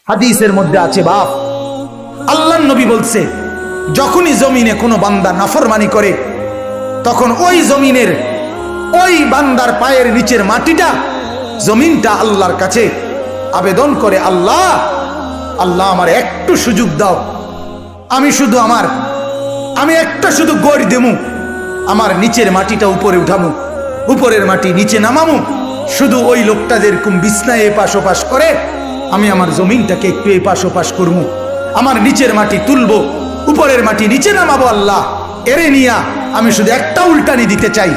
হাদিসের মধ্যে আছে বাপ, আল্লাহর নবী বলছে যখনই জমিনে কোনো বান্দা নাফরমানি করে তখন ওই জমিনের ওই বান্দার পায়ের নিচের মাটিটা জমিনটা আল্লাহর কাছে আবেদন করে, আল্লাহ আল্লাহ আমার একটু সুযোগ দাও, আমি একটা শুধু গড় দেমু, আমার নিচের মাটিটা উপরে উঠামু, উপরের মাটি নিচে নামামু, শুধু ওই লোকটা যেরকম বিছনায় এপাশ ওপাশ করে আমি আমার জমিনটাকে একটু এপাশ ওপাশ করবো, আমার নিচের মাটি তুলবো, উপরের মাটি নিচে নামাবো, আল্লাহ এরে নিয়া আমি শুধু একটা উল্টানি দিতে চাই,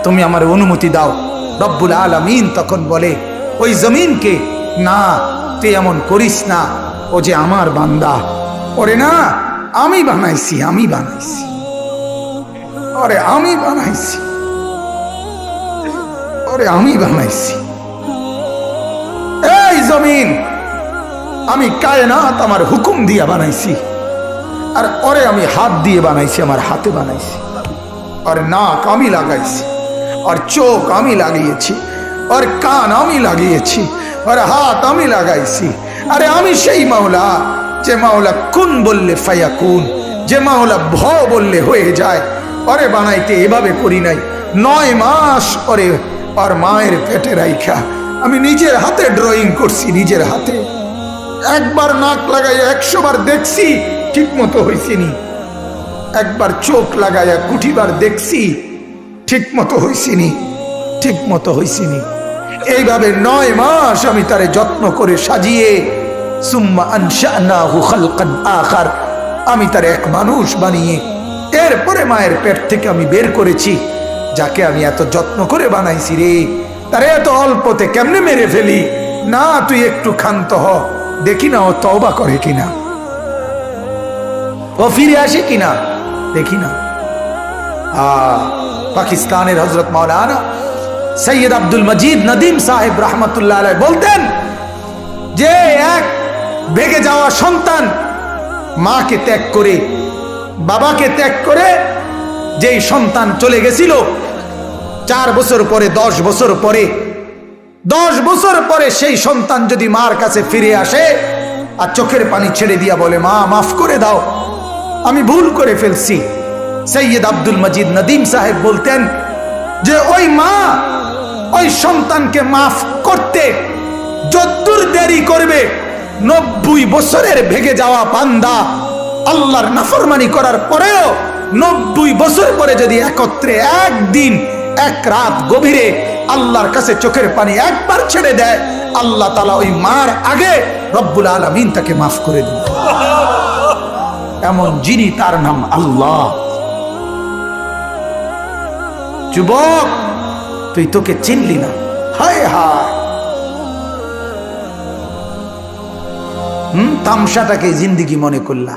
তুমি আমার অনুমতি দাও। রব্বুল আলামিন তখন বলে ওই জমিনকে, না তুই এমন করিস না, ও যে আমার বান্দা, ওরে না আমি বানাইছি, ওরে আমি বানাইছি, এই জমিন আমি কায়নাত আমার হুকুম দিয়ে বানাইছি, আর ওরে আমি হাত দিয়ে বানাইছি, আমার হাতে বানাইছি, আর নাক আমি লাগাইছি, আর চোখ আমি লাগিয়েছি, আর কান আমি লাগিয়েছি, আর হাত আমি লাগাইছি। আরে আমি সেই মাওলা যে মাওলা কুন বললে ফায়াকুন, যে মাওলা ভ বললে হয়ে যায়। ওরে বানাইতে এভাবে করি নাই, 9 মাস ওরে আর মায়ের পেটে রাইখা আমি নিজের হাতে ড্রয়িং করছি, নিজের হাতে একবার নাক লাগাইয়া 100 বার দেখছি, ঠিক মতো হয়েছিনি, একবার চোখ লাগাইয়া কুঠিবার দেখছি, ঠিক মতো হয়েছিনি। এইভাবে 9 মাস আমি তারে যত্ন করে সাজিয়ে, সুম্মা আনশানাহু খালকান আখার, আমি তারে এক মানুষ বানিয়ে এরপরে মায়ের পেট থেকে আমি বের করেছি। যাকে আমি এত যত্ন করে বানাইছি রে, তারে এত অল্পতে কেমনে মেরে ফেলি? না তুই একটু ক্ষান্ত হ, দেখি না ও তওবা করে কিনা, ও ফিরে আসে কিনা, দেখি না। পাকিস্তানের হযরত মাওলানা সৈয়দ আব্দুল মজিদ নদীম সাহেব রহমতুল্লাহ আলাইহি বলতেন যে এক ভেগে যাওয়া সন্তান মাকে ত্যাগ করে, বাবাকে ত্যাগ করে যেই সন্তান চলে গেছিল, 4 বছর পরে 10 বছর পরে 10 বছর পরে সেই সন্তান যদি মার কাছে ফিরে আসে আর চোখের পানি ছেড়ে দিয়া বলে, মা মাফ করে দাও, আমি ভুল করে ফেলছি, সৈয়দ আব্দুল মজিদ নদীম সাহেব বলতেন যে ওই মা ওই সন্তানকে মাফ করতে যতদূর দেরি করবে, 90 বছরের ভেগে যাওয়া বান্দা আল্লাহর নাফরমানি করার পরেও 90 বছর পরে যদি একত্রে একদিন এক রাত গভীরে আল্লাহর কাছে চোখের পানি একবার ছেড়ে দেয়, আল্লাহ তাআলা ওই মার আগে রব্বুল আলামিন তাকে মাফ করে দেন। এমন যিনি, তার নাম আল্লাহ। যুবক তুই তোকে চিনলি না, হায় হায়, তামসাটাকে জিন্দিগি মনে করলা।